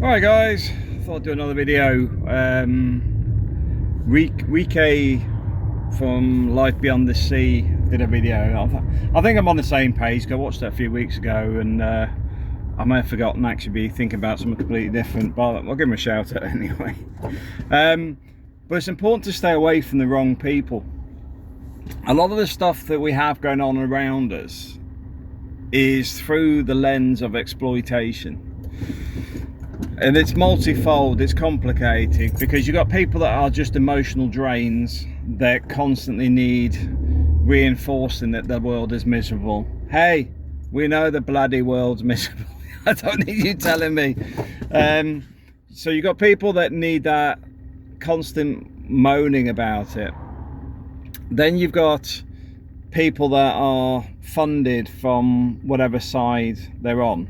Alright guys, thought I'd do another video. Week A from Life Beyond the Sea did a video. I think I'm on the same page. I watched that a few weeks ago and I may have forgotten actually be thinking about something completely different, but I'll give him a shout out anyway. But it's important to stay away from the wrong people. A lot of the stuff that we have going on around us is through the lens of exploitation. And it's multifold, it's complicated, because you've got people that are just emotional drains that constantly need reinforcing that the world is miserable. Hey, we know the bloody world's miserable. I don't need you telling me. So you've got people that need that constant moaning about it. Then you've got people that are funded from whatever side they're on.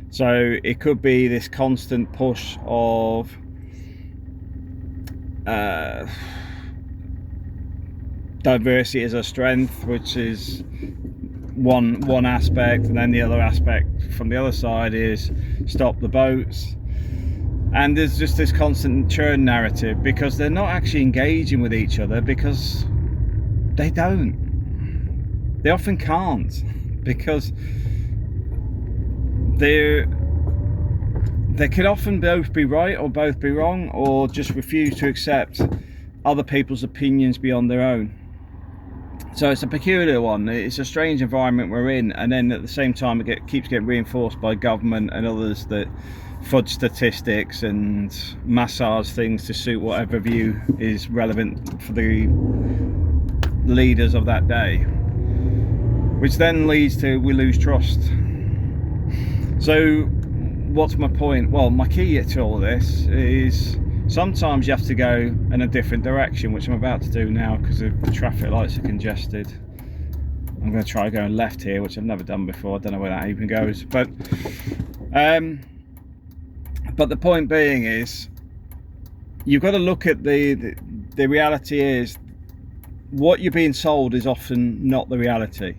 So it could be this constant push of diversity as a strength, which is one aspect, and then the other aspect from the other side is stop the boats. And there's just this constant churn narrative, because they're not actually engaging with each other, because they often can't, because they could often both be right or both be wrong, or just refuse to accept other people's opinions beyond their own. So it's a peculiar one. It's a strange environment we're in, and then at the same time it keeps getting reinforced by government and others that fudge statistics and massage things to suit whatever view is relevant for the leaders of that day, which then leads to we lose trust. So what's my point? Well, my key to all this is sometimes you have to go in a different direction, which I'm about to do now because the traffic lights are congested. I'm going to try going left here, which I've never done before. I don't know where that even goes, but the point being is you've got to look at the reality is what you're being sold is often not the reality.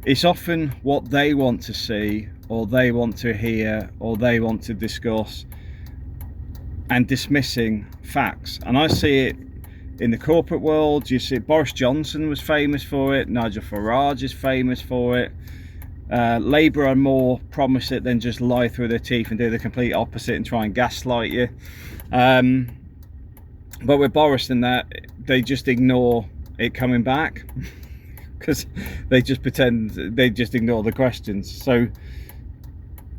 It's often what they want to see, or they want to hear, or they want to discuss, and dismissing facts. And I see it in the corporate world. You see Boris Johnson was famous for it, Nigel Farage is famous for it. Labour are more promise it than just lie through their teeth and do the complete opposite and try and gaslight you. But with Boris and that, they just ignore it coming back because they just pretend, they just ignore the questions. So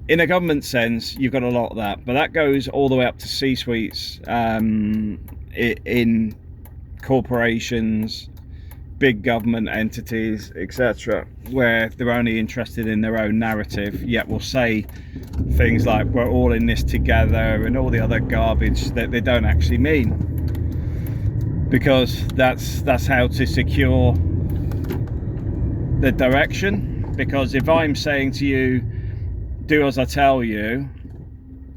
in a government sense, you've got a lot of that, but that goes all the way up to C-suites in corporations, big government entities, etc., where they're only interested in their own narrative, yet will say things like we're all in this together and all the other garbage that they don't actually mean, because that's how to secure the direction. Because if I'm saying to you, do as I tell you,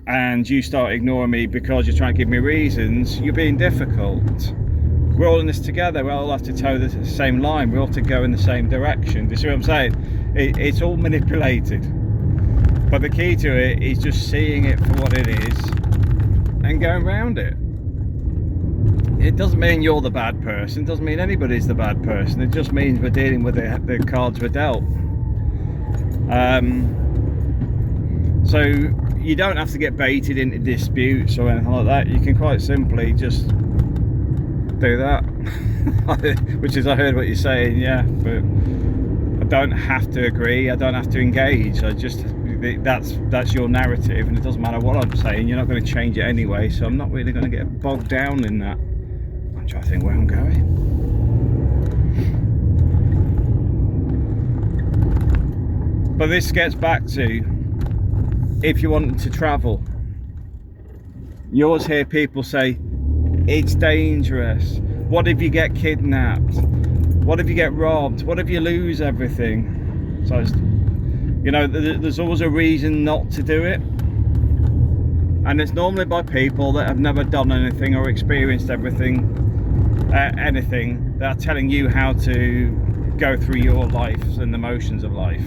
and you start ignoring me because you're trying to give me reasons, you're being difficult. We're all in this together, we all have to toe the same line, we all have to go in the same direction. Do you see what I'm saying? It's all manipulated, but the key to it is just seeing it for what it is and going around it. It doesn't mean you're the bad person, it doesn't mean anybody's the bad person, it just means we're dealing with the cards we're dealt. So you don't have to get baited into disputes or anything like that. You can quite simply just do that. Which is, I heard what you're saying, yeah, but I don't have to agree, I don't have to engage. I just, that's your narrative, and it doesn't matter what I'm saying, you're not going to change it anyway, so I'm not really going to get bogged down in that. I'm trying to think where I'm going. But this gets back to, if you want to travel, you always hear people say it's dangerous. What if you get kidnapped? What if you get robbed? What if you lose everything? So it's, you know, there's always a reason not to do it, and it's normally by people that have never done anything or experienced anything that are telling you how to go through your life and the motions of life.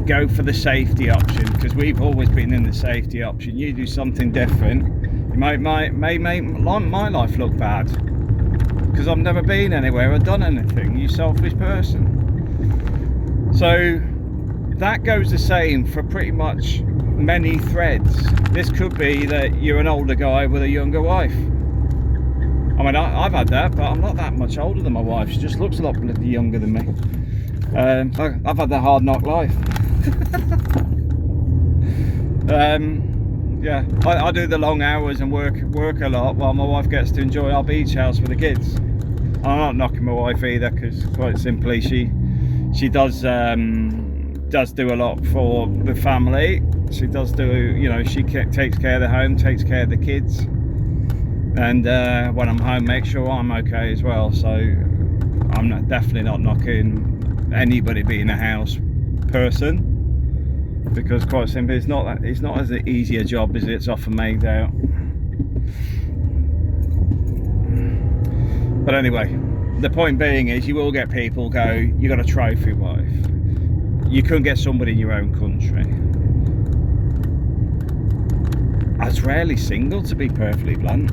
go for the safety option, because we've always been in the safety option. You do something different, you might make my life look bad, because I've never been anywhere or done anything. You selfish person. So that goes the same for pretty much many threads. This could be that you're an older guy with a younger wife. I mean, I've had that, but I'm not that much older than my wife. She just looks a lot younger than me. I've had the hard knock life. Yeah, I do the long hours and work a lot while my wife gets to enjoy our beach house with the kids. I'm not knocking my wife either, because quite simply she does do a lot for the family. She does do, you know, she takes care of the home, takes care of the kids, and when I'm home, make sure I'm okay as well. So I'm definitely not knocking anybody being a house person, because quite simply it's not as easy a job as it's often made out. But anyway, the point being is, you will get people go, you got a trophy wife. You couldn't get somebody in your own country. I was rarely single, to be perfectly blunt.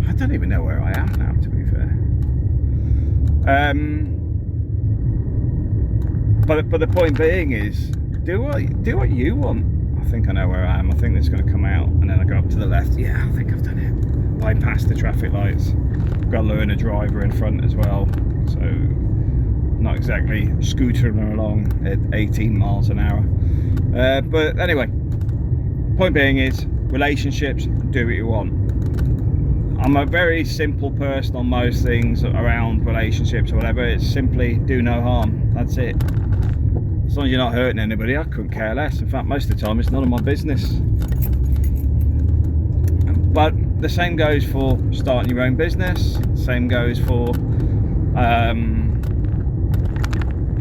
I don't even know where I am now, to be fair. But the point being is, do what you want. I think I know where I am. I think it's going to come out, and then I go up to the left. Yeah, I think I've done it. Bypass the traffic lights. Got to learn a driver in front as well, so not exactly scootering along at 18 miles an hour. But anyway, point being is, relationships, do what you want. I'm a very simple person on most things around relationships or whatever. It's simply do no harm. That's it. As long as you're not hurting anybody, I couldn't care less. In fact, most of the time it's none of my business. But the same goes for starting your own business. Same goes for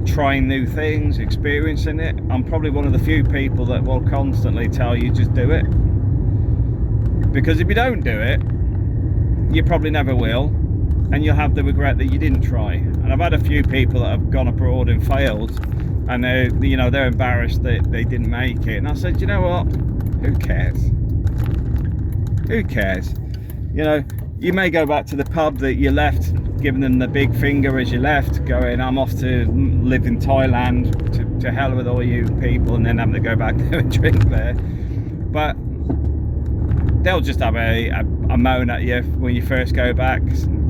trying new things, experiencing it. I'm probably one of the few people that will constantly tell you just do it, because if you don't do it, you probably never will, and you'll have the regret that you didn't try. And I've had a few people that have gone abroad and failed, and they're embarrassed that they didn't make it. And I said, you know what? Who cares? Who cares? You know, you may go back to the pub that you left, giving them the big finger as you left, going, I'm off to live in Thailand, to hell with all you people, and then having to go back there and drink there. But they'll just have a moan at you when you first go back,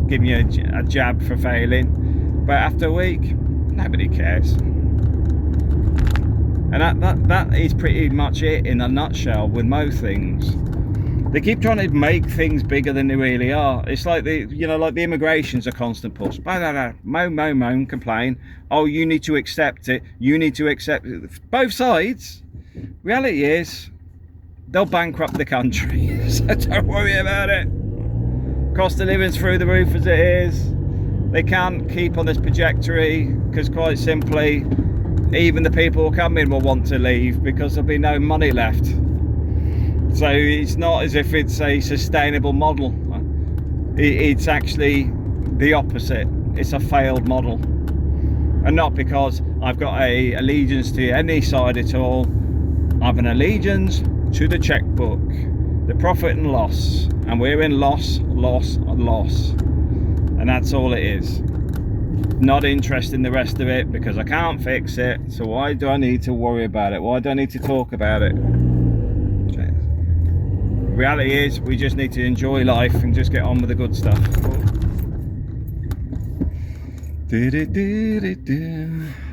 giving you a jab for failing. But after a week, nobody cares. And that is pretty much it in a nutshell with most things. They keep trying to make things bigger than they really are. It's like the immigration's a constant push. Moan, complain. Oh, you need to accept it. You need to accept it. Both sides. Reality is, they'll bankrupt the country. So don't worry about it. Cost of living's through the roof as it is. They can't keep on this trajectory, because quite simply, even the people who come in will want to leave, because there'll be no money left. So it's not as if it's a sustainable model. It's actually the opposite. It's a failed model. And not because I've got a allegiance to any side at all. I have an allegiance to the checkbook, the profit and loss. And we're in loss. And that's all it is. Not interested in the rest of it, because I can't fix it. So why do I need to worry about it? Why do I need to talk about it? Reality is, we just need to enjoy life and just get on with the good stuff.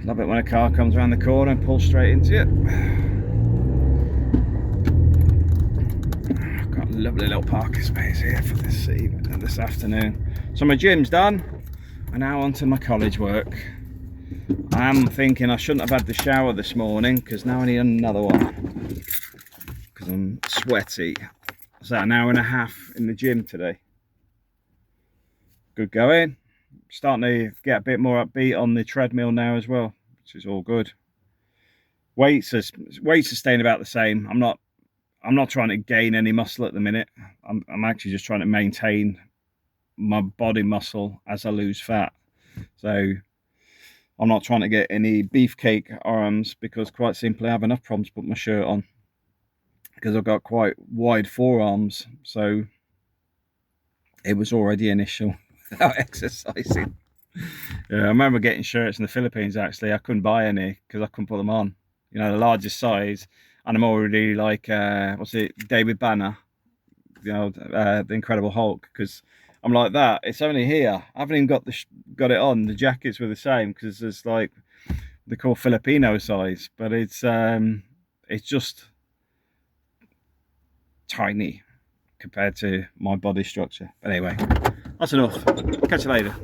Love it when a car comes around the corner and pulls straight into it. I've got a lovely little parking space here for this afternoon. So my gym's done. I'm now on to my college work. I'm thinking I shouldn't have had the shower this morning, because now I need another one, because I'm sweaty. So an hour and a half in the gym today. Good going. Starting to get a bit more upbeat on the treadmill now as well, which is all good. Weights are staying about the same. I'm not trying to gain any muscle at the minute. I'm actually just trying to maintain my body muscle as I lose fat. So I'm not trying to get any beefcake arms because quite simply I have enough problems to put my shirt on because I've got quite wide forearms. So it was already an issue without exercising. Yeah, I remember getting shirts in the Philippines. Actually, I couldn't buy any because I couldn't put them on. You know, the largest size, and I'm already like, what's it, David Banner, you know, the Incredible Hulk. Because I'm like that. It's only here. I haven't even got it on. The jackets were the same because it's like they call Filipino size, but it's just tiny compared to my body structure. But anyway, that's enough. Catch you later.